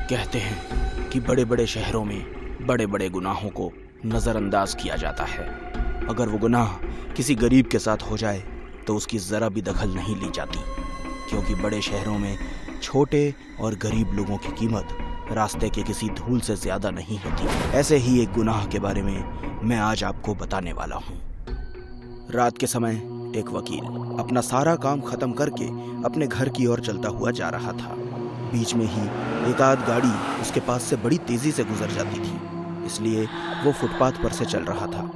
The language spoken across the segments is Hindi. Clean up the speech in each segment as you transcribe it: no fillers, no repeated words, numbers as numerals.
कहते हैं कि बड़े बड़े शहरों में बड़े बड़े गुनाहों को नज़रअंदाज किया जाता है। अगर वो गुनाह किसी गरीब के साथ हो जाए तो उसकी ज़रा भी दखल नहीं ली जाती, क्योंकि बड़े शहरों में छोटे और गरीब लोगों की कीमत रास्ते के किसी धूल से ज़्यादा नहीं होती। ऐसे ही एक गुनाह के बारे में मैं आज आपको बताने वाला हूँ। रात के समय एक वकील अपना सारा काम खत्म करके अपने घर की ओर चलता हुआ जा रहा था। बीच में ही एक आध गाड़ी उसके पास से बड़ी तेजी से गुजर जाती थी, इसलिए वो फुटपाथ पर से चल रहा था।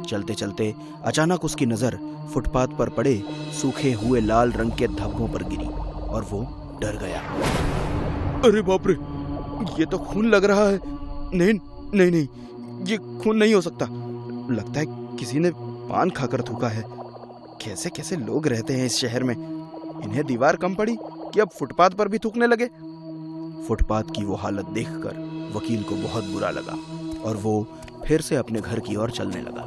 चलते चलते अचानक उसकी नज़र फुटपाथ पर पड़े सूखे हुए लाल रंग के धब्बों पर गिरी और वो डर गया। अरे बाप रे, ये तो खून लग रहा है। नहीं नहीं नहीं, ये खून नहीं हो सकता। लगता है किसी ने पान खाकर थूका है। कैसे कैसे लोग रहते हैं इस शहर में। इन्हें दीवार कम पड़ी कि अब फुटपाथ पर भी थूकने लगे। फुटपाथ की वो हालत देखकर वकील को बहुत बुरा लगा और वो फिर से अपने घर की ओर चलने लगा।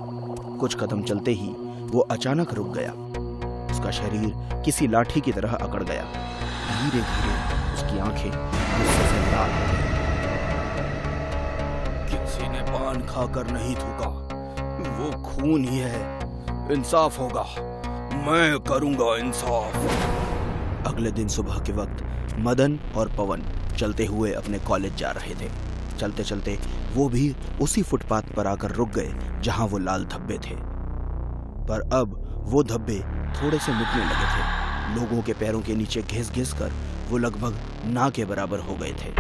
कुछ कदम चलते ही वो अचानक रुक गया। उसका शरीर किसी लाठी की तरह अकड़ गया। धीरे धीरे उसकी आंखें गुस्से से लाल हो गईं। किसी ने पान खाकर नहीं थूका, वो खून ही है। इंसाफ होगा, मैं करूंगा इंसाफ। अगले दिन सुबह के वक्त मदन और पवन चलते हुए अपने कॉलेज जा रहे थे। चलते चलते वो भी उसी फुटपाथ पर आकर रुक गए जहां वो लाल धब्बे थे, पर अब वो धब्बे थोड़े से मिटने लगे थे। लोगों के पैरों के नीचे घिस घिस कर वो लगभग ना के बराबर हो गए थे।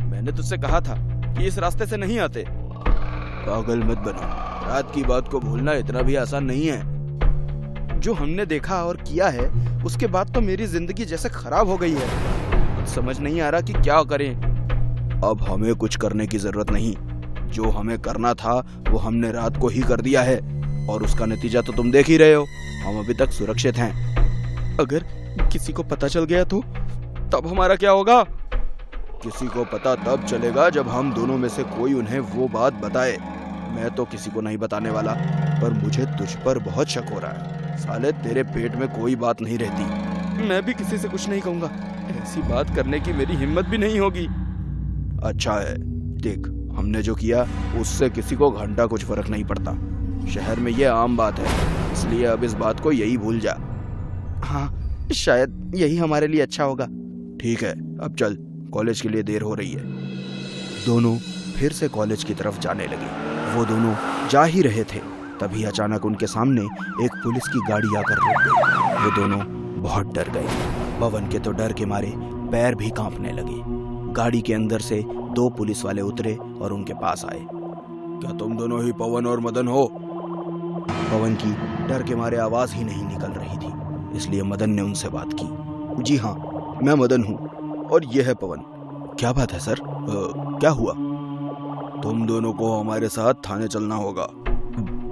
मैंने तुझसे कहा था कि इस रास्ते से नहीं आते। पागल मत बनो, रात की बात को भूलना इतना भी आसान नहीं है। जो हमने देखा और किया है उसके बाद तो मेरी जिंदगी जैसे खराब हो गई है। कुछ समझ नहीं आ रहा कि क्या करें। अब हमें कुछ करने की जरूरत नहीं। जो हमें करना था वो हमने रात को ही कर दिया है और उसका नतीजा तो तुम देख ही रहे हो। हम अभी तक सुरक्षित हैं। अगर किसी को पता चल गया तो तब हमारा क्या होगा? किसी को पता तब चलेगा जब हम दोनों में से कोई उन्हें वो बात बताए। मैं तो किसी को नहीं बताने वाला, पर मुझे तुझ पर बहुत शक हो रहा है। साले तेरे पेट में कोई बात नहीं रहती। मैं भी किसी से कुछ नहीं कहूँगा। ऐसी बात करने की मेरी हिम्मत भी नहीं होगी। अच्छा है, देख हमने जो किया उससे किसी को घंटा कुछ फर्क नहीं पड़ता। शहर में ये आम बात है, इसलिए अब इस बात को यही भूल जा। हाँ, शायद यही हमारे लिए अच्छा होगा। ठीक है, अब चल, कॉलेज के लिए देर हो रही है। दोनों फिर से कॉलेज की तरफ जाने लगे। वो दोनों जा ही रहे थे, तभी अचानक उनके सामने एक पुलिस की गाड़ी आकर रुक गई। वो दोनों बहुत डर गए। पवन के तो डर के मारे पैर भी कांपने लगे। गाड़ी के अंदर से दो पुलिस वाले उतरे और उनके पास आए। क्या तुम दोनों ही पवन और मदन हो? पवन की डर के मारे आवाज ही नहीं निकल रही थी, इसलिए मदन ने उनसे बात की। जी हाँ, मैं मदन हूँ और ये है पवन। क्या बात है सर, क्या हुआ? तुम दोनों को हमारे साथ थाने चलना होगा।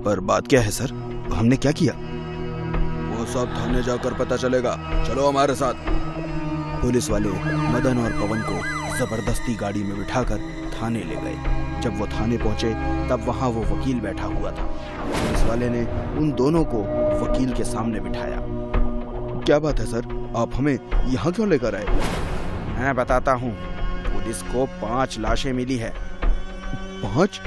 पर बात क्या है सर? हमने क्या किया? वो सब थाने जाकर पता चलेगा। चलो हमारे साथ। पुलिस वाले मदन और पवन को जबरदस्ती गाड़ी में बिठाकर थाने ले गए। जब वो थाने पहुंचे तब वहां वो वकील बैठा हुआ था। पुलिस वाले ने उन दोनों को वकील के सामने बिठाया। क्या बात है सर, आप हमें यहाँ क्यों लेकर आए? मैं बताता हूँ। पुलिस को 5 लाशें मिली है। 5?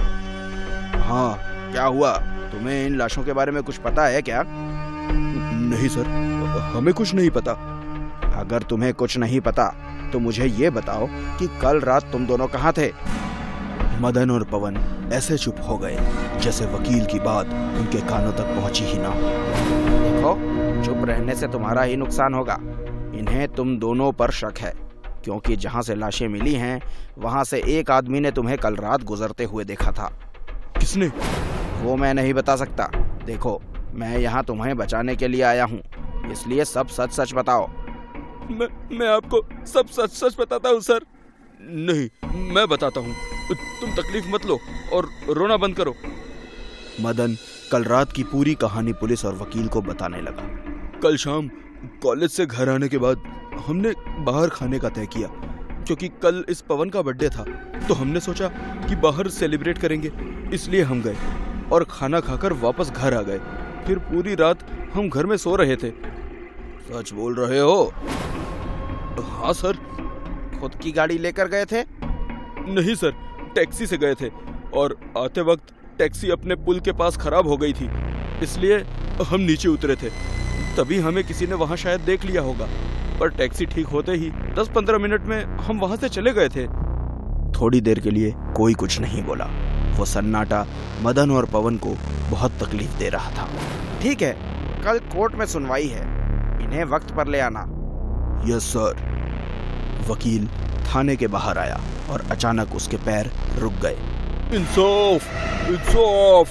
हाँ, क्या हुआ? तुम्हें इन लाशों के बारे में कुछ पता है क्या? नहीं सर, हमें कुछ नहीं पता। अगर तुम्हें कुछ नहीं पता तो मुझे ये बताओ कि कल रात तुम दोनों कहाँ थे? मदन और पवन ऐसे चुप हो गए जैसे वकील की बात उनके कानों तक पहुंची ही ना हो। देखो, चुप रहने से तुम्हारा ही नुकसान होगा। इन्हें तुम दोनों पर शक है, क्योंकि जहां से लाशें मिली हैं वहां से एक आदमी ने तुम्हें कल रात गुजरते हुए देखा था। किसने? वो मैं नहीं बता सकता। देखो, मैं यहाँ तुम्हें बचाने के लिए आया हूँ, इसलिए सब सच सच बताओ। मैं आपको सब सच सच बताता हूँ सर। नहीं, मैं बताता हूँ। तुम तकलीफ मत लो और रोना बंद करो। मदन कल रात की पूरी कहानी पुलिस और वकील को बताने लगा। कल शाम कॉलेज से घर आने के बाद हमने बाहर खाने का तय किया, क्योंकि कल इस पवन का बर्थडे था। तो हमने सोचा कि बाहर सेलिब्रेट करेंगे, इसलिए हम गए और खाना खाकर वापस घर आ गए। फिर पूरी रात हम घर में सो रहे थे। सच बोल रहे हो? हाँ सर। खुद की गाड़ी लेकर गए थे? नहीं सर, टैक्सी से गए थे और आते वक्त टैक्सी अपने पुल के पास खराब हो गई थी, इसलिए हम नीचे उतरे थे। तभी हमें किसी ने वहाँ शायद देख लिया होगा, पर टैक्सी ठीक होते ही 10-15 मिनट में हम वहाँ से चले गए थे। थोड़ी देर के लिए कोई कुछ नहीं बोला। वो सन्नाटा मदन और पवन को बहुत तकलीफ दे रहा था। ठीक है, कल कोर्ट में सुनवाई है, इन्हें वक्त पर ले आना। Yes sir. वकील थाने के बाहर आया और अचानक उसके पैर रुक गए। इंसाफ, इंसाफ।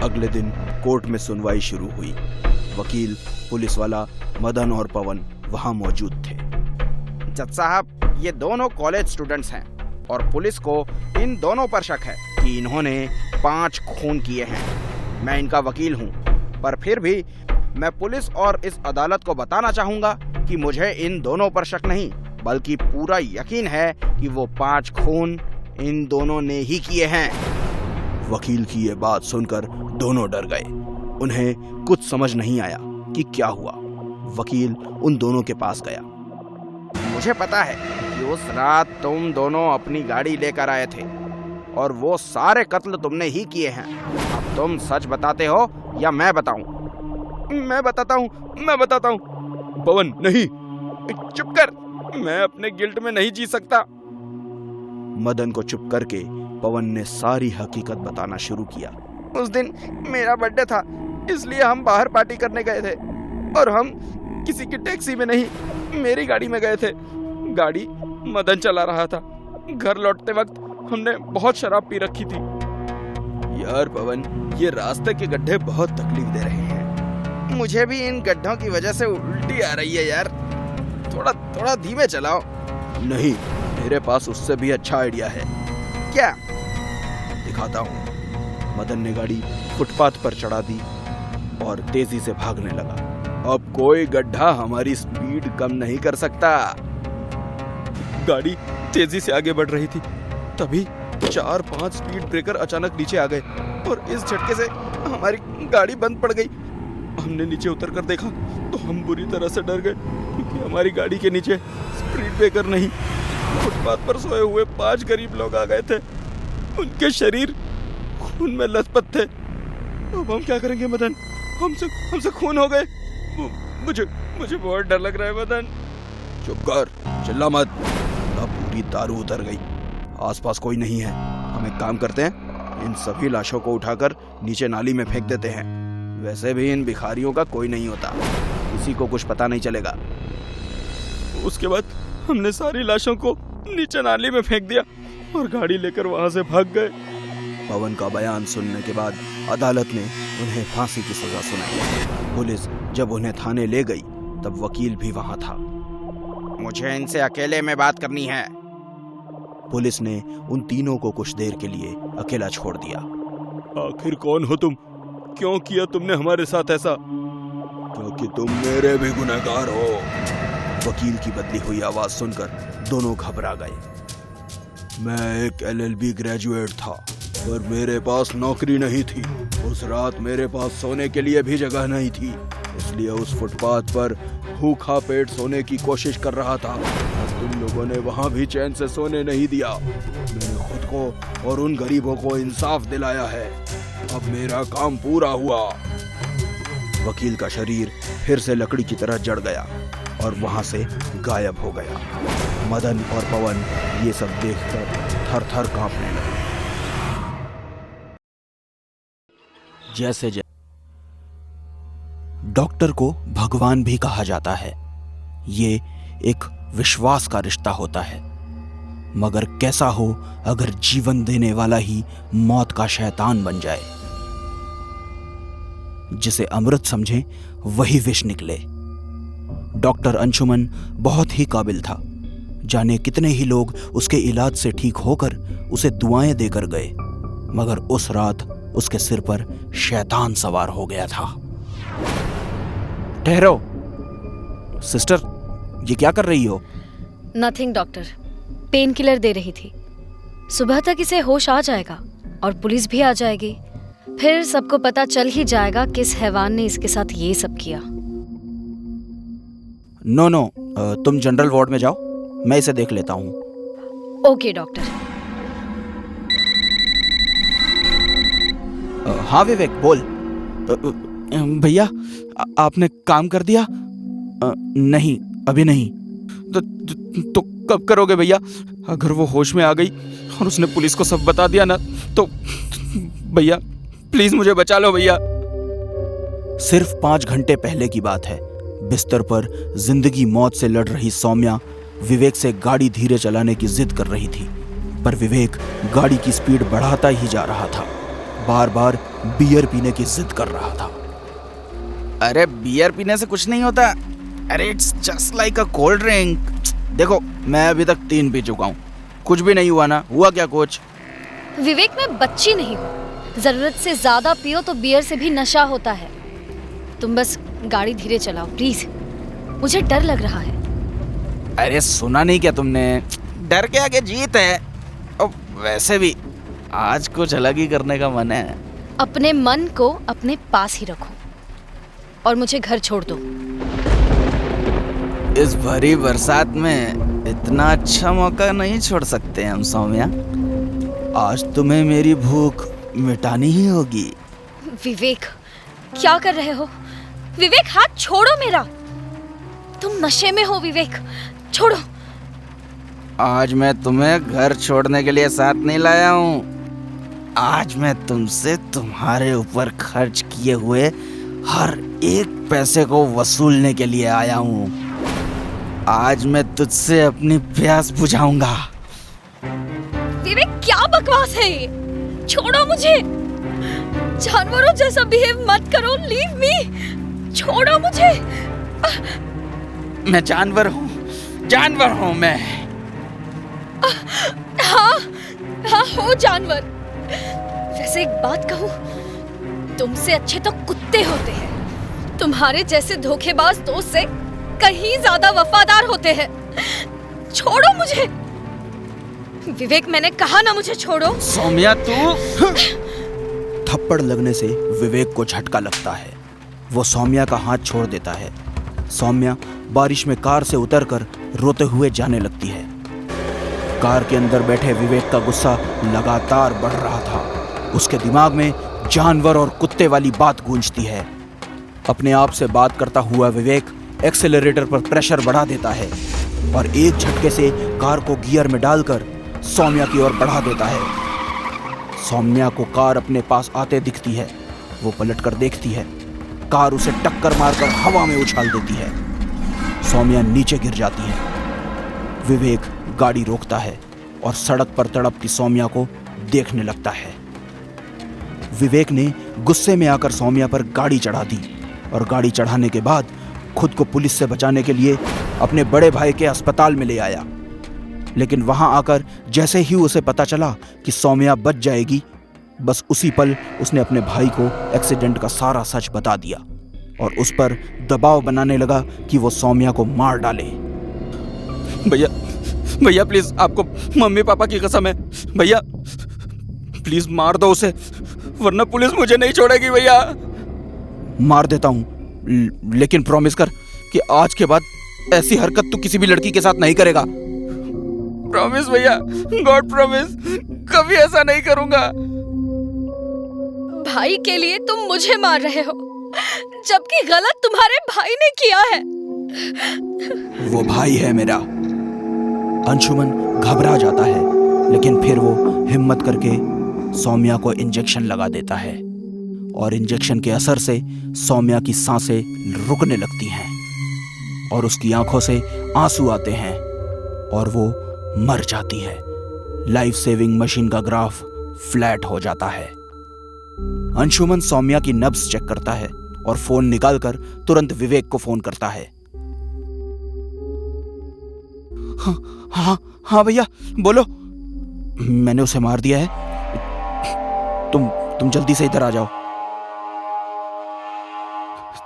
अगले दिन कोर्ट में सुनवाई शुरू हुई। वकील, पुलिस वाला, मदन और पवन वहां मौजूद थे। जज साहब, ये दोनों कॉलेज स्टूडेंट्स हैं और पुलिस को इन दोनों पर शक है कि इन्होंने 5 खून किए हैं। मैं इनका वकील हूँ, पर फिर भी मैं पुलिस और इस अदालत को बताना चाहूँगा कि मुझे इन दोनों पर शक नहीं, बल्कि पूरा यकीन है कि वो 5 खून इन दोनों ने ही किए हैं। वकील की ये बात सुनकर दोनों डर गए। उन्हें कुछ समझ नहीं आया कि क्या हुआ। वकील उन दोनों के पास गया। मुझे पता है कि उस रात तुम दोनों अपनी गाड़ी लेकर आए थे और वो सारे कत्ल तुमने ही किए हैं। अब तुम सच बताते हो या मैं बताऊं? मैं बताता हूँ। पवन, नहीं, चुप कर, मैं अपने गिल्ट में नहीं जी सकता। मदन को चुप करके पवन ने सारी हकीकत बताना शुरू किया। उस दिन मेरा बर्थडे था, इसलिए हम बाहर पार्टी करने गए थे और हम किसी की टैक्सी में नहीं, मेरी गाड़ी में गए थे। गाड़ी मदन चला रहा था। घर लौटते वक्त हमने बहुत शराब पी रखी थी। यार पवन, ये रास्ते के गड्ढे बहुत तकलीफ दे रहे हैं। मुझे भी इन गड्ढों की वजह से उल्टी आ रही है यार। थोड़ा धीमे चलाओ। नहीं, मेरे पास उससे भी अच्छा आइडिया है। क्या? दिखाता हूँ। मदन ने गाड़ी फुटपाथ पर चढ़ा दी और तेजी से भागने लगा। अब कोई गड्ढा हमारी स्पीड कम नहीं कर सकता। गाड़ी तेजी से आगे बढ़ रही थी, तभी 4-5 स्पीड ब्रेकर अचानक नीचे आ गए और इस झटके से हमारी गाड़ी बंद पड़ गई। हमने नीचे उतरकर देखा तो हम बुरी तरह से डर गए, क्योंकि हमारी गाड़ी के नीचे स्पीड ब्रेकर नहीं, फुटपाथ पर सोए हुए 5 गरीब लोग आ गए थे। उनके शरीर खून में लथपथ थे। अब हम क्या करेंगे मदन? हमसे खून हो गए। मुझे बहुत डर लग रहा है मदन। चुप कर, चिल्ला मत। अब पूरी दारू उतर गई। आसपास कोई नहीं है। हम एक काम करते हैं, इन सभी लाशों को उठाकर नीचे नाली में फेंक देते हैं। वैसे भी इन भिखारियों का कोई नहीं होता, किसी को कुछ पता नहीं चलेगा। उसके बाद हमने सारी लाशों को नीचे नाली में फेंक दिया और गाड़ी लेकर वहां से भाग गए। पवन का बयान सुनने के बाद अदालत ने उन्हें फांसी की सजा सुनाई। पुलिस जब उन्हें थाने ले गई तब वकील भी वहां था। मुझे इनसे अकेले में बात करनी है। पुलिस ने उन तीनों को कुछ देर के लिए अकेला छोड़ दिया। आखिर कौन हो तुम? क्यों किया तुमने हमारे साथ ऐसा? क्योंकि तुम मेरे भी गुनहगार हो। वकील की बदली हुई आवाज सुनकर दोनों घबरा गए। मैं एक LLB ग्रेजुएट था, पर मेरे पास नौकरी नहीं थी। उस रात मेरे पास सोने के लिए भी जगह नहीं थी, इसलिए उस फुटपाथ पर भूखा पेट सोने की कोशिश कर रहा था। तुम लोगों ने वहां भी चैन से सोने नहीं दिया। मैंने खुद को और उन गरीबों को इंसाफ दिलाया है। अब मेरा काम पूरा हुआ। वकील का शरीर फिर से लकड़ी की तरह जड़ गया और वहां से गायब हो गया। मदन और पवन ये सब देखकर थर-थर कांपने लगे। जैसे डॉक्टर को भगवान भी कहा जाता है। ये एक विश्वास का रिश्ता होता है, मगर कैसा हो अगर जीवन देने वाला ही मौत का शैतान बन जाए। जिसे अमृत समझे वही विष निकले। डॉक्टर अंशुमन बहुत ही काबिल था। जाने कितने ही लोग उसके इलाज से ठीक होकर उसे दुआएं देकर गए, मगर उस रात उसके सिर पर शैतान सवार हो गया था। ठहरो सिस्टर, ये क्या कर रही हो? नथिंग डॉक्टर, पेन किलर दे रही थी। सुबह तक इसे होश आ जाएगा और पुलिस भी आ जाएगी। फिर सबको पता चल ही जाएगा किस हैवान ने इसके साथ ये सब किया। नो, तुम जनरल वार्ड में जाओ, मैं इसे देख लेता हूँ। Okay doctor. हाँ विवेक बोल। भैया आपने काम कर दिया? नहीं अभी नहीं। तो कब करोगे भैया? अगर वो होश में आ गई और उसने पुलिस को सब बता दिया ना तो भैया प्लीज मुझे बचा लो भैया। सिर्फ 5 घंटे पहले की बात है। बिस्तर पर जिंदगी मौत से लड़ रही सौम्या विवेक से गाड़ी धीरे चलाने की जिद कर रही थी, पर विवेक गाड़ी की स्पीड बढ़ाता ही जा रहा था। बार बार बियर पीने की जिद कर रहा था। अरे बियर पीने से कुछ नहीं होता। अरे it's just like a cold drink. देखो मैं अभी तक 3 पी चुका हूँ, कुछ भी नहीं हुआ ना। हुआ क्या कुछ? विवेक मैं बच्ची नहीं हूँ, जरूरत से ज्यादा पियो तो बियर से भी नशा होता है। तुम बस गाड़ी धीरे चलाओ प्लीज, मुझे डर लग रहा है। अरे सुना नहीं क्या तुमने? डर के आगे जीत है। और वैसे भी आज कुछ अलग ही करने का मन है। अपने मन को अपने पास ही रखो और मुझे घर छोड़ दो। इस भरी बरसात में इतना अच्छा मौका नहीं छोड़ सकते हम सौम्या। आज तुम्हें मेरी भूख मिटानी ही होगी। विवेक क्या कर रहे हो? विवेक हाथ छोड़ो मेरा, तुम नशे में हो। विवेक छोड़ो। आज मैं तुम्हें घर छोड़ने के लिए साथ नहीं लाया हूँ। आज मैं तुमसे तुम्हारे ऊपर खर्च किए हुए हर एक पैसे को वसूलने के लिए आया हूँ। आज मैं तुझसे अपनी प्यास बुझाऊंगा। विवेक क्या बकवास है ये? छोड़ो मुझे। जानवरों जैसा बिहेव मत करो। Leave me. छोड़ो मुझे। मैं जानवर हूँ, जानवर हूँ मैं। हाँ हाँ हो जानवर। वैसे एक बात कहूँ, तुमसे अच्छे तो कुत्ते होते हैं। तुम्हारे जैसे धोखेबाज दोस्त से कहीं ज्यादा वफादार होते हैं। छोड़ो मुझे। विवेक मैंने कहा ना मुझे छोड़ो। सौम्या तू। थप्पड़ लगने से विवेक को झटका लगता है। वो सौम्या का हाथ छोड़ देता है। सौम्या बारिश में कार से उतरकर रोते हुए जाने लगती है। कार के अंदर बैठे विवेक का गुस्सा लगातार बढ़ रहा था। उसके दिमाग में जानवर और कुत्ते वाली बात गूंजती है। अपने आप से बात करता हुआ विवेक एक्सेलरेटर पर प्रेशर बढ़ा देता है और एक झटके से कार को गियर में डालकर सौम्या की ओर बढ़ा देता है। सौम्या को कार अपने पास आते दिखती है। वो पलटकर देखती है, कार उसे टक्कर मारकर हवा में उछाल देती है। सौम्या नीचे गिर जाती है। विवेक गाड़ी रोकता है और सड़क पर तड़पती सौम्या को देखने लगता है। विवेक ने गुस्से में आकर सौम्या पर गाड़ी चढ़ा दी और गाड़ी चढ़ाने के बाद खुद को पुलिस से बचाने के लिए अपने बड़े भाई के अस्पताल में ले आया। लेकिन वहां आकर जैसे ही उसे पता चला कि सौम्या बच जाएगी, बस उसी पल उसने अपने भाई को एक्सीडेंट का सारा सच बता दिया और उस पर दबाव बनाने लगा कि वो सौम्या को मार डाले। भैया भैया प्लीज, आपको मम्मी पापा की कसम है भैया, प्लीज मार दो उसे वरना पुलिस मुझे नहीं छोड़ेगी भैया। मार देता हूँ, लेकिन प्रॉमिस कर कि आज के बाद ऐसी हरकत तू किसी भी लड़की के साथ नहीं करेगा। प्रॉमिस भैया, गॉड प्रॉमिस, कभी ऐसा नहीं करूंगा। भाई के लिए तुम मुझे मार रहे हो, जबकि गलत तुम्हारे भाई ने किया है। वो भाई है मेरा। अंशुमन घबरा जाता है, लेकिन फिर वो हिम्मत करके सौम्या को इंजेक्शन लगा देता है और इंजेक्शन के असर से सौम्या की सांसें रुकने लगती हैं और उसकी आंखों से आंसू आते हैं और वो मर जाती है। लाइफ सेविंग मशीन का ग्राफ फ्लैट हो जाता है। अंशुमन सौम्या की नब्ज चेक करता है और फोन निकालकर तुरंत विवेक को फोन करता है। हाँ हाँ भैया बोलो। मैंने उसे मार दिया है, तुम जल्दी से इधर आ जाओ।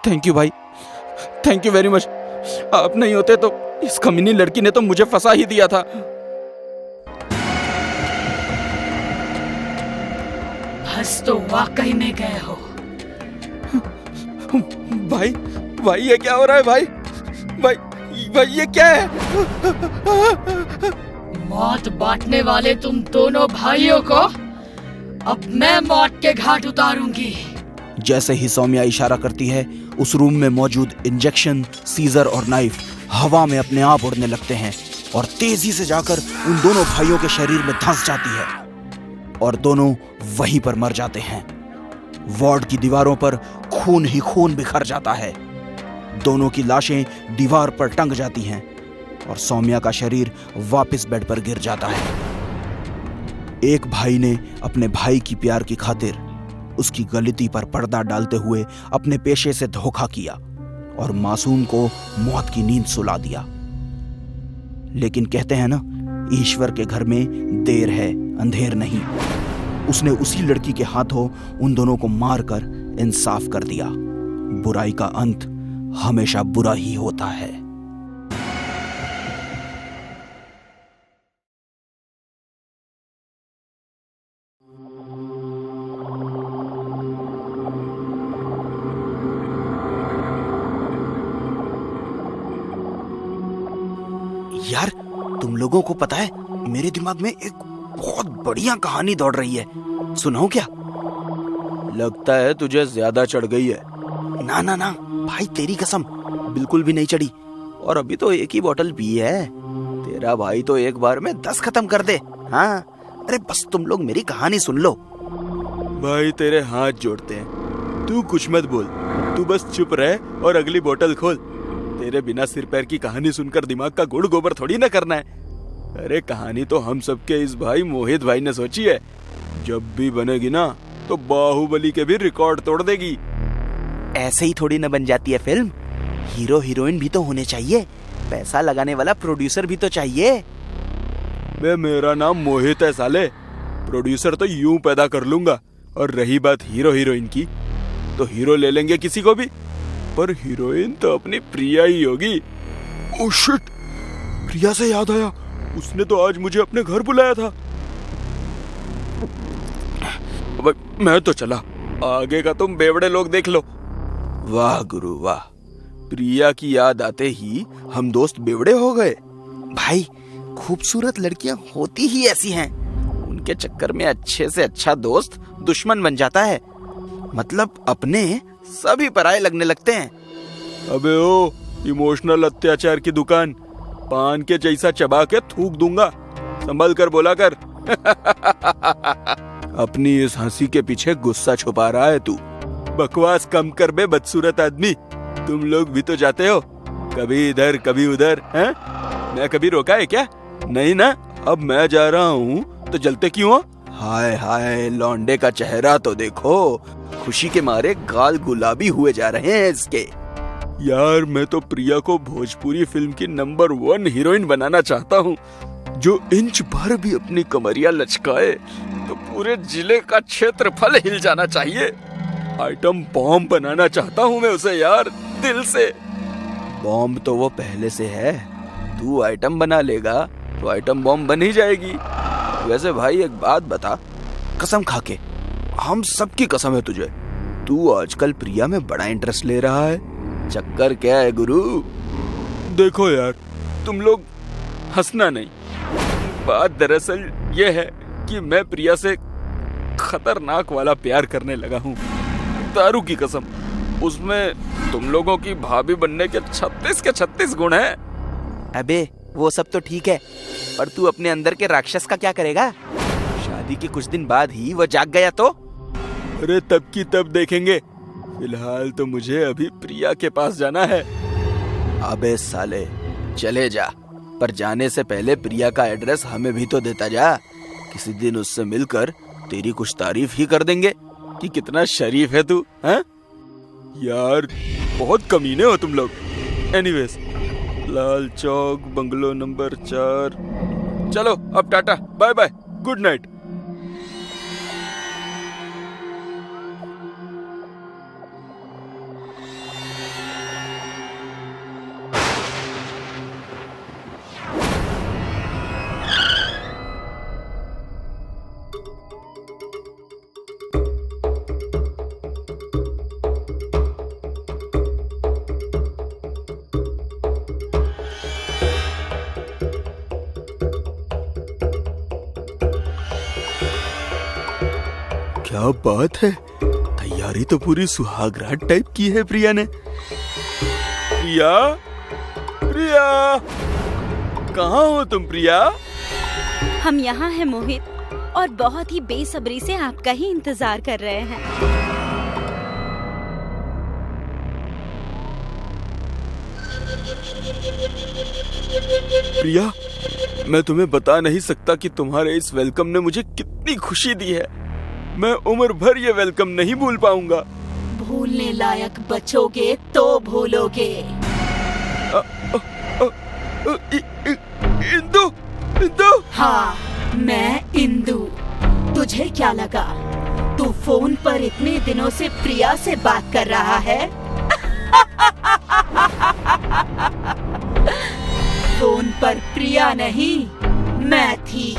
थैंक यू भाई, थैंक यू वेरी मच। आप नहीं होते तो इस कमीनी लड़की ने तो मुझे फंसा ही दिया था। बस तो वाकई में गए हो। भाई भाई ये क्या हो रहा है भाई? भाई भाई ये क्या है? मौत बांटने वाले तुम दोनों भाइयों को अब मैं मौत के घाट उतारूंगी। जैसे ही सौम्या इशारा करती है, उस रूम में मौजूद इंजेक्शन, सीजर और नाइफ हवा में अपने आप उड़ने लगते हैं और तेजी से जाकर उन दोनों भाइयों के शरीर में धंस जाती है और दोनों वहीं पर मर जाते हैं। वार्ड की दीवारों पर खून ही खून बिखर जाता है। दोनों की लाशें दीवार पर टंग जाती हैं और सौम्या का शरीर वापस बेड पर गिर जाता है। एक भाई ने अपने भाई की प्यार की खातिर उसकी गलती पर पर्दा डालते हुए अपने पेशे से धोखा किया और मासूम को मौत की नींद सुला दिया। लेकिन कहते हैं ना, ईश्वर के घर में देर है अंधेर नहीं। उसने उसी लड़की के हाथों उन दोनों को मारकर इंसाफ कर दिया। बुराई का अंत हमेशा बुरा ही होता है। यार, तुम लोगों को पता है, मेरे दिमाग में एक बहुत बढ़िया कहानी दौड़ रही है। सुनाऊं क्या? लगता है तुझे ज्यादा चढ़ गई है। ना ना ना भाई, तेरी कसम बिल्कुल भी नहीं चढ़ी। और अभी तो एक ही बोतल पी है। तेरा भाई तो एक बार में 10 खत्म कर दे। हाँ, अरे बस तुम लोग मेरी कहानी सुन लो। भाई तेरे हाथ जोड़ते हैं, तू कुछ मत बोल। तू बस चुप रह और अगली बोतल खोल। तेरे बिना सिर पैर की कहानी सुनकर दिमाग का गुड़ गोबर थोड़ी ना करना है। अरे कहानी तो हम सबके इस भाई मोहित भाई ने सोची है। जब भी बनेगी ना तो बाहुबली के भी रिकॉर्ड तोड़ देगी। ऐसे ही थोड़ी न बन जाती है फिल्म। हीरो हीरोइन भी तो होने चाहिए। पैसा लगाने वाला प्रोड्यूसर भी तो चाहिए। मेरा नाम मोहित है साले। प्रोड्यूसर तो यूं पैदा कर लूंगा। और रही बात हीरो हीरोइन की, तो हीरो ले लेंगे किसी को भी, पर हीरोइन तो अपनी प्रिया ही होगी। ओह शिट, प्रिया से याद आया, उसने तो आज मुझे अपने घर बुलाया था। अब मैं तो चला, आगे का तुम बेवड़े लोग देख लो। वाह गुरु वाह, प्रिया की याद आते ही हम दोस्त बेवड़े हो गए। भाई खूबसूरत लड़कियां होती ही ऐसी हैं। उनके चक्कर में अच्छे से अच्छा दोस्त दुश्मन बन जाता है। मतलब अपने सभी पराये लगने लगते हैं। अबे ओ इमोशनल अत्याचार की दुकान, पान के जैसा चबा के थूक दूंगा। संभल कर बोला कर। अपनी इस हंसी के पीछे गुस्सा छुपा रहा है तू। बकवास कम कर बे बदसूरत आदमी। तुम लोग भी तो जाते हो, कभी इधर कभी उधर। हैं? मैं कभी रोका है क्या? नहीं ना। अब मैं जा रहा हूँ तो जलते क्यों हो? हाय हाय, लौंडे का चेहरा तो देखो, खुशी के मारे गाल गुलाबी हुए जा रहे हैं इसके। यार मैं तो प्रिया को भोजपुरी फिल्म की नंबर 1 हीरोइन बनाना चाहता हूँ, जो इंच भर भी अपनी कमरिया लचकाए तो पूरे जिले का क्षेत्रफल हिल जाना चाहिए। आइटम बॉम्ब बनाना चाहता हूँ मैं उसे यार, दिल से। बॉम्ब तो वो पहले से है। तू आइटम बना लेगा तो आइटम बॉम्ब बन ही जाएगी। वैसे भाई एक बात बता, कसम खा के, हम सबकी कसम है तुझे, तू आजकल प्रिया में बड़ा इंटरेस्ट ले रहा है। चक्कर क्या है गुरु? देखो यार, तुम लोग हंसना नहीं। बात दरअसल ये है कि मैं प्रिया से खतरनाक वाला प्यार करने लगा हूँ, दारू की कसम। उसमें तुम लोगों की भाभी बनने के 36 के 36 गुण हैं। अबे वो सब तो ठीक है, पर तू अपने अंदर के राक्षस का क्या करेगा? शादी के कुछ दिन बाद ही वो जाग गया तो? अरे तब की तब देखेंगे। फिलहाल तो मुझे अभी प्रिया के पास जाना है। अबे साले, चले जा, पर जाने से पहले प्रिया का एड्रेस हमें भी तो देता जा। किसी दिन उससे मिलकर तेरी कुछ तारीफ ही कर देंगे कि कितना शरीफ है तू। हैं? यार बहुत कमीने हो तुम लोग। Anyways, Lal Chowk bungalow number 4। चलो अब tata, bye bye, good night. क्या बात है, तैयारी तो पूरी सुहागरात टाइप की है प्रिया ने। प्रिया, प्रिया, कहाँ हो तुम प्रिया? हम यहाँ हैं मोहित, और बहुत ही बेसब्री से आपका ही इंतजार कर रहे हैं। प्रिया, मैं तुम्हें बता नहीं सकता कि तुम्हारे इस वेलकम ने मुझे कितनी खुशी दी है। मैं उम्र भर ये वेलकम नहीं भूल पाऊंगा। भूलने लायक बचोगे तो भूलोगे। इंदु, इंदु। हाँ, मैं इंदु। तुझे क्या लगा तू फोन पर इतने दिनों से प्रिया से बात कर रहा है? फोन पर प्रिया नहीं, मैं थी।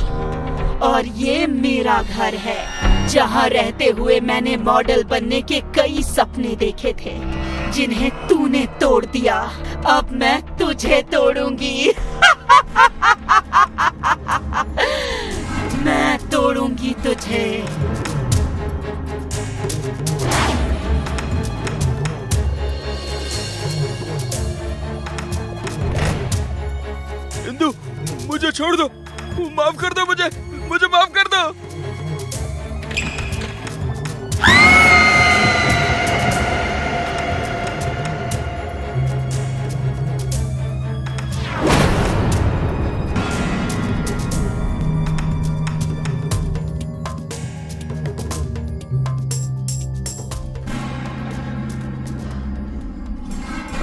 और ये मेरा घर है, जहाँ रहते हुए मैंने मॉडल बनने के कई सपने देखे थे, जिन्हें तूने तोड़ दिया। अब मैं तुझे तोड़ूंगी। मैं तोड़ूंगी तुझे। इंदु, मुझे छोड़ दो, माफ कर दो मुझे माफ कर दो।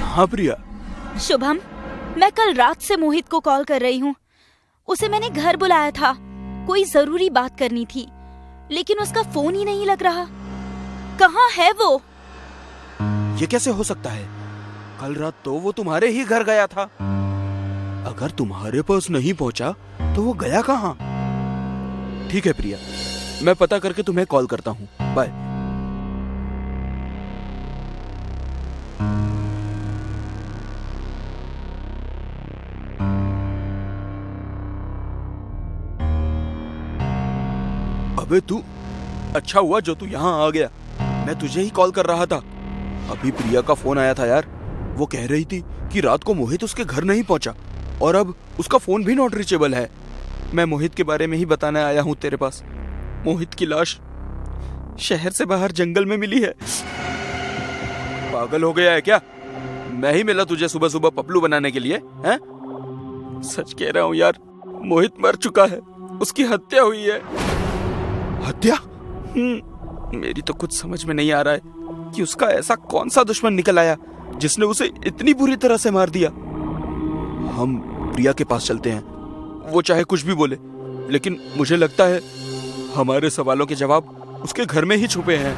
हाँ प्रिया। शुभम, मैं कल रात से मोहित को कॉल कर रही हूँ। उसे मैंने घर बुलाया था, कोई जरूरी बात करनी थी, लेकिन उसका फोन ही नहीं लग रहा। कहाँ है वो? ये कैसे हो सकता है? कल रात तो वो तुम्हारे ही घर गया था। अगर तुम्हारे पास नहीं पहुंचा तो वो गया कहाँ? ठीक है प्रिया, मैं पता करके तुम्हें कॉल करता हूँ। बाय। अबे तू, अच्छा हुआ जो तू यहाँ आ गया। मैं तुझे ही कॉल कर रहा था। अभी प्रिया का फोन आया था यार। वो कह रही थी कि रात को मोहित उसके घर नहीं पहुंचा और अब उसका फोन भी नॉट रीचेबल है। मैं मोहित के बारे में ही बताने आया हूँ तेरे पास। मोहित की लाश शहर से बाहर जंगल में मिली है। पागल हो गया है क्या? मैं ही मिला तुझे सुबह सुबह पपलू बनाने के लिए, हैं? सच कह रहा हूँ यार, मोहित मर चुका है। उसकी हत्या हुई है। हत्या? मेरी तो कुछ समझ में नहीं आ रहा है कि उसका ऐसा कौन सा दुश्मन निकल आया जिसने उसे इतनी बुरी तरह से मार दिया। हम प्रिया के पास चलते हैं, वो चाहे कुछ भी बोले, लेकिन मुझे लगता है हमारे सवालों के जवाब उसके घर में ही छुपे हैं।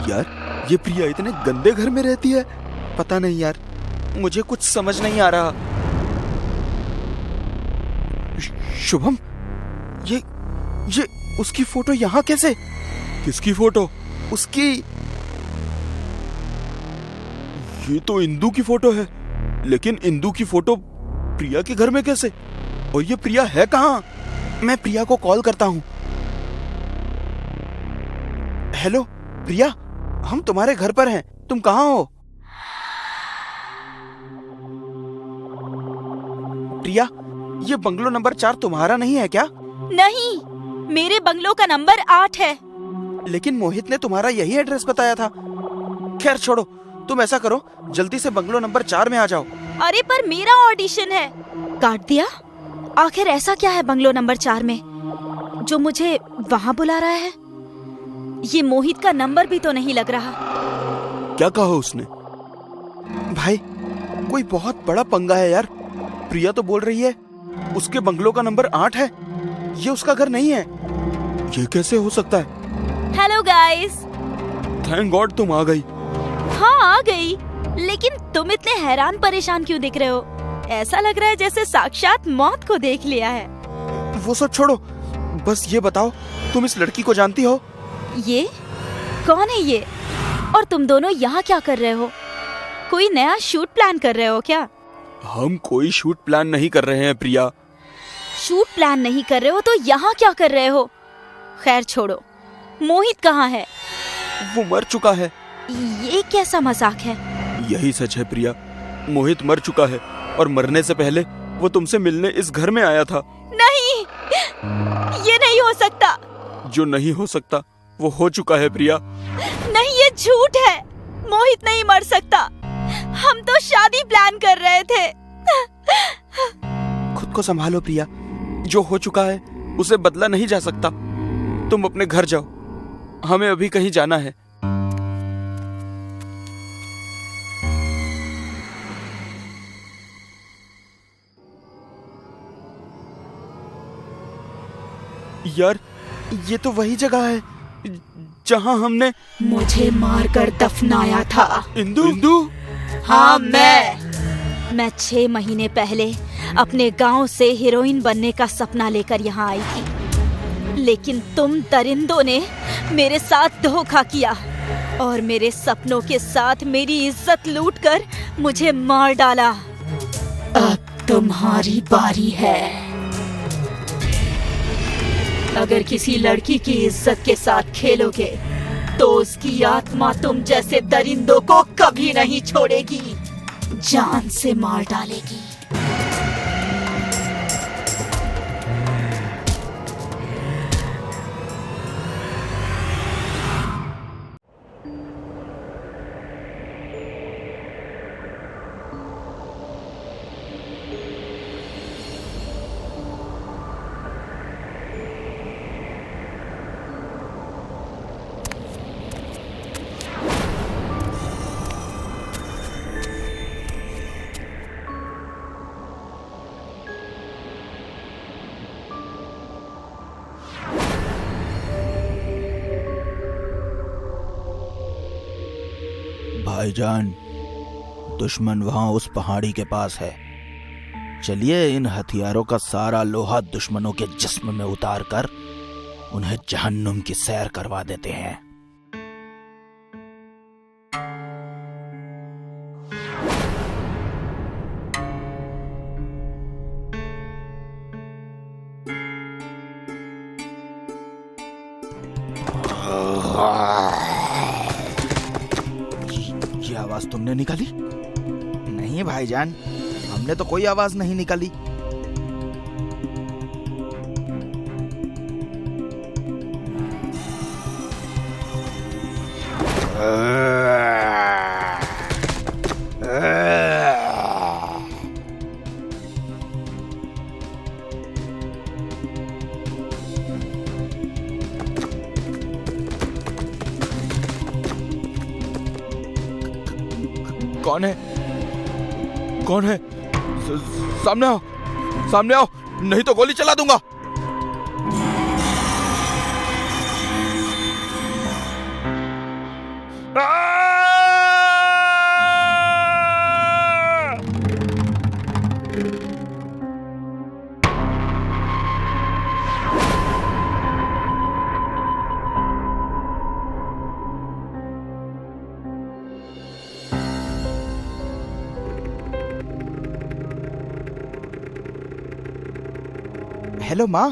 यार, ये प्रिया इतने गंदे घर में रहती है। पता नहीं यार, मुझे कुछ समझ नहीं आ रहा। शुभम, ये उसकी फोटो यहाँ कैसे? किसकी फोटो? उसकी। ये तो इंदु की फोटो है, लेकिन इंदु की फोटो प्रिया के घर में कैसे? और ये प्रिया है कहाँ? मैं प्रिया को कॉल करता हूँ। हेलो प्रिया, हम तुम्हारे घर पर हैं, तुम कहाँ हो? प्रिया, ये बंगलो नंबर 4 तुम्हारा नहीं है क्या? नहीं, मेरे बंगलो का नंबर 8 है। लेकिन मोहित ने तुम्हारा यही एड्रेस बताया था। खैर छोड़ो, तुम ऐसा करो, जल्दी से बंगलो नंबर 4 में आ जाओ। अरे पर मेरा ऑडिशन है। काट दिया? आखिर ऐसा क्या है बंगलो नंबर 4 में जो मुझे वहाँ बुला रहा है? ये मोहित का नंबर भी तो नहीं लग रहा। क्या कहा उसने? भाई, कोई बहुत बड़ा पंगा है यार। प्रिया तो बोल रही है उसके बंगलो का नंबर 8 है। ये उसका घर नहीं है। ये कैसे हो सकता है? Hello guys. थैंक गॉड तुम आ गई। हाँ आ गई, लेकिन तुम इतने हैरान परेशान क्यों दिख रहे हो? ऐसा लग रहा है जैसे साक्षात मौत को देख लिया है। वो सब छोड़ो, बस ये बताओ तुम इस लड़की को जानती हो? ये कौन है ये? और तुम दोनों यहाँ क्या कर रहे हो? कोई नया शूट प्लान कर रहे हो क्या? हम कोई शूट प्लान नहीं कर रहे हैं प्रिया। शूट प्लान नहीं कर रहे हो तो यहाँ क्या कर रहे हो? खैर छोड़ो, मोहित कहाँ है? वो मर चुका है। ये कैसा मजाक है? यही सच है प्रिया, मोहित मर चुका है और मरने से पहले वो तुमसे मिलने इस घर में आया था। नहीं, ये नहीं हो सकता। जो नहीं हो सकता वो हो चुका है प्रिया। नहीं, ये झूठ है। मोहित नहीं मर सकता। हम तो शादी प्लान कर रहे थे। खुद को संभालो प्रिया, जो हो चुका है उसे बदला नहीं जा सकता। तुम अपने घर जाओ, हमें अभी कहीं जाना है। यार, ये तो वही जगह है जहां हमने मुझे मारकर दफनाया था। इंदु? इंदु? हाँ, मैं 6 महीने पहले अपने गांव से हीरोइन बनने का सपना लेकर यहाँ आई थी, लेकिन तुम दरिंदों ने मेरे साथ धोखा किया और मेरे सपनों के साथ मेरी इज्जत लूटकर मुझे मार डाला। अब तुम्हारी बारी है। अगर किसी लड़की की इज्जत के साथ खेलोगे तो उसकी आत्मा तुम जैसे दरिंदों को कभी नहीं छोड़ेगी, जान से मार डालेगी। भाईजान, दुश्मन वहां उस पहाड़ी के पास है। चलिए इन हथियारों का सारा लोहा दुश्मनों के जिस्म में उतार कर उन्हें जहन्नुम की सैर करवा देते हैं। ये आवाज तुमने निकाली? नहीं भाईजान, हमने तो कोई आवाज नहीं निकाली। कौन है? कौन है? सामने आओ, सामने आओ, नहीं तो गोली चला दूंगा। हेलो माँ,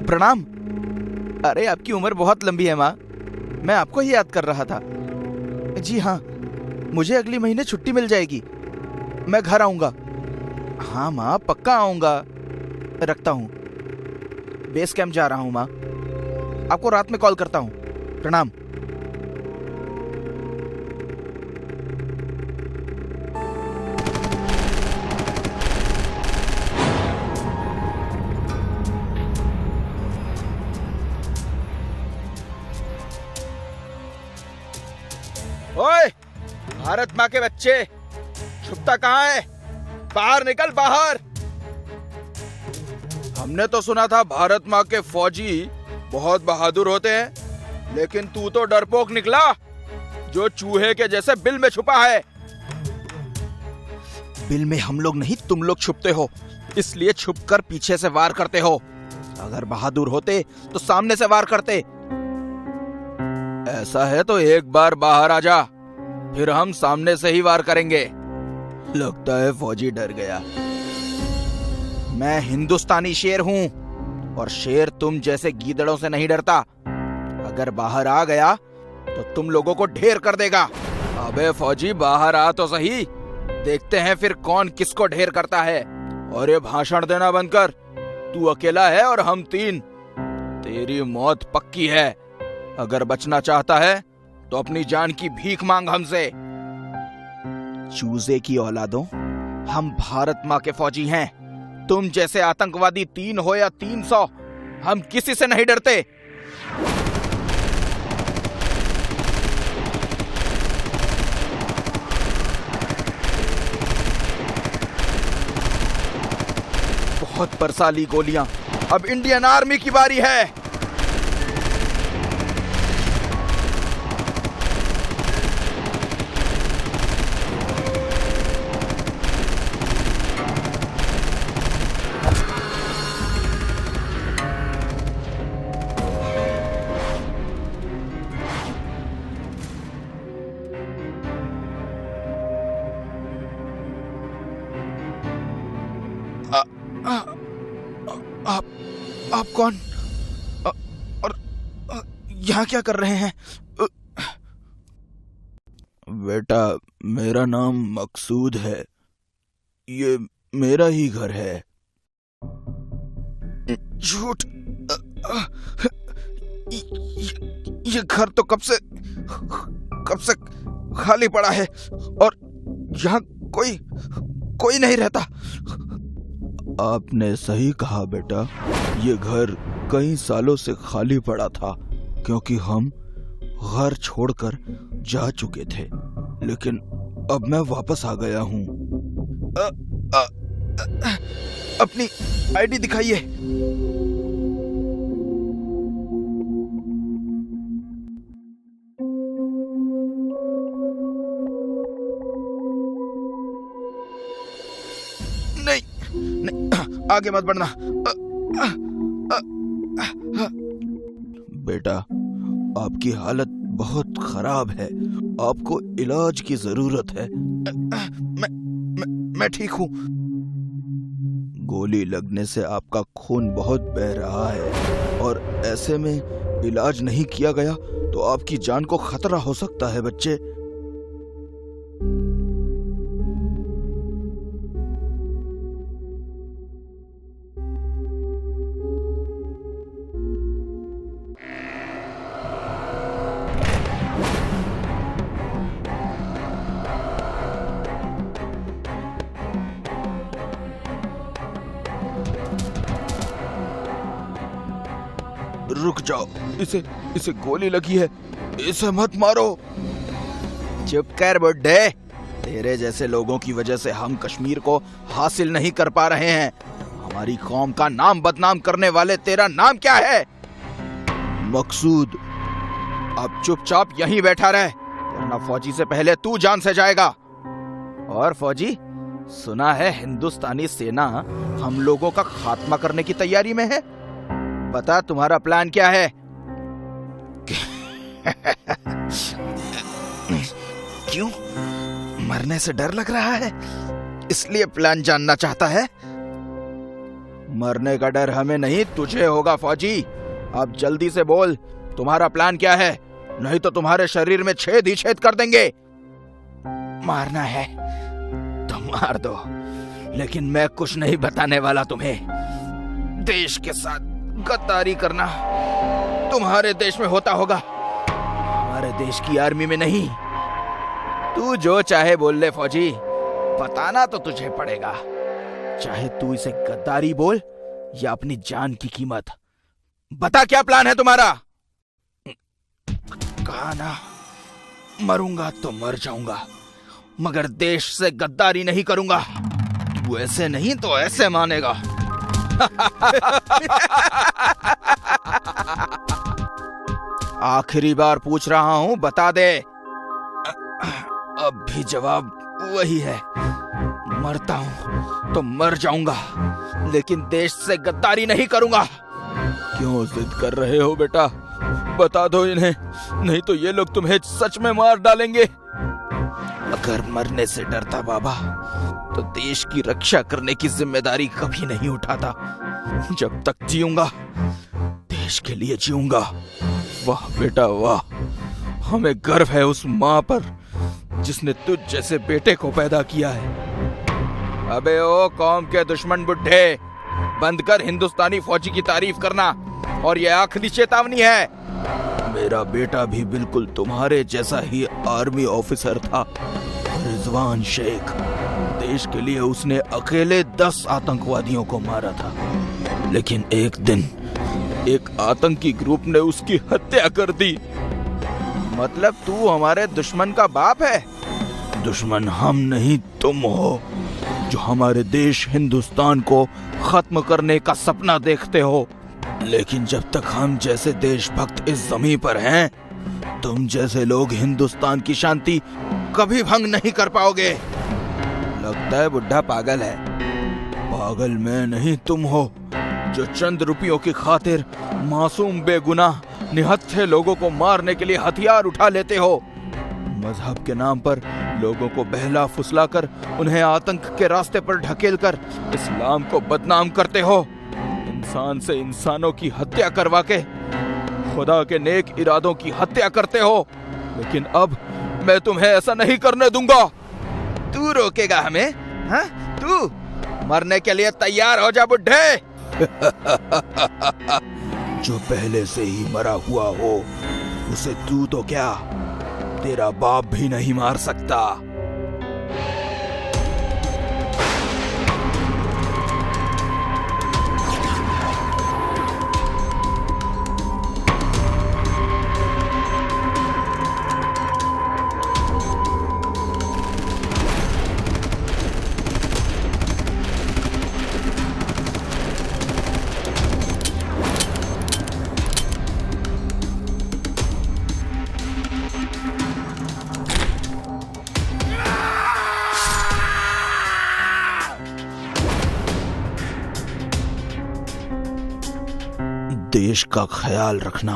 प्रणाम। अरे आपकी उम्र बहुत लंबी है माँ, मैं आपको ही याद कर रहा था। जी हाँ, मुझे अगले महीने छुट्टी मिल जाएगी, मैं घर आऊँगा। हाँ माँ, पक्का आऊँगा। रखता हूँ, बेस कैंप जा रहा हूँ माँ, आपको रात में कॉल करता हूँ। प्रणाम। ओए, भारत माँ के बच्चे, छुपता कहाँ है? बाहर निकल, बाहर। हमने तो सुना था भारत माँ के फौजी बहुत बहादुर होते हैं, लेकिन तू तो डरपोक निकला, जो चूहे के जैसे बिल में छुपा है। बिल में हम लोग नहीं, तुम लोग छुपते हो, इसलिए छुपकर पीछे से वार करते हो। अगर बहादुर होते तो सामने से वार करते। ऐसा है तो एक बार बाहर आ जा, फिर हम सामने से ही वार करेंगे। लगता है फौजी डर गया। मैं हिंदुस्तानी शेर हूं, और शेर तुम जैसे गीदड़ों से नहीं डरता। अगर बाहर आ गया तो तुम लोगों को ढेर कर देगा। अबे फौजी बाहर आ तो सही, देखते हैं फिर कौन किसको ढेर करता है। और ये भाषण देना बंद कर, तू अकेला है और हम 3। तेरी मौत पक्की है। अगर बचना चाहता है तो अपनी जान की भीख मांग हमसे। चूजे की औलादों, हम भारत माँ के फौजी हैं। तुम जैसे आतंकवादी 3 हो या 300, हम किसी से नहीं डरते। बहुत बरसाली गोलियां, अब इंडियन आर्मी की बारी है। आप कौन और यहाँ क्या कर रहे हैं? बेटा, मेरा नाम मकसूद है। ये मेरा ही घर है। झूठ! ये घर तो कब से खाली पड़ा है और यहाँ कोई नहीं रहता। आपने सही कहा बेटा, ये घर कई सालों से खाली पड़ा था क्योंकि हम घर छोड़कर जा चुके थे, लेकिन अब मैं वापस आ गया हूँ। अपनी आईडी दिखाइए। नहीं, आगे मत बढ़ना। बेटा, आपकी हालत बहुत खराब है, आपको इलाज की जरूरत है। मैं ठीक हूँ। गोली लगने से आपका खून बहुत बह रहा है और ऐसे में इलाज नहीं किया गया तो आपकी जान को खतरा हो सकता है बच्चे। रुक जाओ, इसे गोली लगी है, इसे मत मारो। चुप कर बुड्ढे, तेरे जैसे लोगों की वजह से हम कश्मीर को हासिल नहीं कर पा रहे हैं। हमारी कौम का नाम बदनाम करने वाले, तेरा नाम क्या है? मकसूद। अब चुपचाप यहीं बैठा रह, वरना फौजी से पहले तू जान से जाएगा। और फौजी, सुना है हिंदुस्तानी सेना हम लोगों का खात्मा करने की तैयारी में है। पता तुम्हारा प्लान क्या है? क्यों? मरने से डर लग रहा है, इसलिए प्लान जानना चाहता है? मरने का डर हमें नहीं, तुझे होगा फौजी। अब जल्दी से बोल, तुम्हारा प्लान क्या है? नहीं तो तुम्हारे शरीर में छेद ही छेद कर देंगे। मारना है तो मार दो, लेकिन मैं कुछ नहीं बताने वाला तुम्हें। देश के साथ गद्दारी करना तुम्हारे देश में होता होगा, हमारे देश की आर्मी में नहीं। तू जो चाहे बोल ले फौजी, बताना तो तुझे पड़ेगा, चाहे तू इसे गद्दारी बोल या अपनी जान की कीमत। बता क्या प्लान है तुम्हारा? कहा ना, मरूंगा तो मर जाऊंगा, मगर देश से गद्दारी नहीं करूंगा। तू ऐसे नहीं तो ऐसे मानेगा। आखिरी बार पूछ रहा हूँ, बता दे। अब भी जवाब वही है, मरता हूँ तो मर जाऊंगा, लेकिन देश से गद्दारी नहीं करूंगा। क्यों जिद कर रहे हो बेटा? बता दो इन्हें, नहीं तो ये लोग तुम्हें सच में मार डालेंगे। अगर मरने से डरता बाबा तो देश की रक्षा करने की जिम्मेदारी कभी नहीं उठाता। जब तक जीऊंगा देश के लिए जीऊंगा। वाह बेटा वाह, हमें गर्व है उस माँ पर जिसने तुझ जैसे बेटे को पैदा किया है। अबे ओ कौम के दुश्मन बुड्ढे, बंद कर हिंदुस्तानी फौजी की तारीफ करना, और ये आखिरी चेतावनी है। मेरा बेटा भी बिल्कुल तुम्हारे जैसा ही आर्मी ऑफिसर था, रिजवान शेख। देश के लिए उसने अकेले 10 आतंकवादियों को मारा था, लेकिन एक दिन एक आतंकी ग्रुप ने उसकी हत्या कर दी। मतलब तू हमारे दुश्मन का बाप है? दुश्मन हम नहीं तुम हो, जो हमारे देश हिंदुस्तान को खत्म करने का सपना देखते हो। लेकिन जब तक हम जैसे देशभक्त इस जमीन पर हैं, तुम जैसे लोग हिंदुस्तान की शांति कभी भंग नहीं कर पाओगे। लगता है बुढ़ा पागल है। पागल मैं नहीं, तुम हो, जो चंद रुपयों की खातिर मासूम बेगुनाह निहत्थे लोगों को मारने के लिए हथियार उठा लेते हो। मजहब के नाम पर लोगों को बहला फुसलाकर उन्हें आतंक के रास्ते पर ढकेलकर इस्लाम को बदनाम करते हो। इंसान से इंसानों की हत्या करवा के खुदा के नेक इरादों की हत्या करते हो। लेकिन अब मैं तुम्हें ऐसा नहीं करने दूंगा। तू रोकेगा हमें? हाँ? तू मरने के लिए तैयार हो जा बुड्ढे। जो पहले से ही मरा हुआ हो उसे तू तो क्या, तेरा बाप भी नहीं मार सकता। देश का ख्याल रखना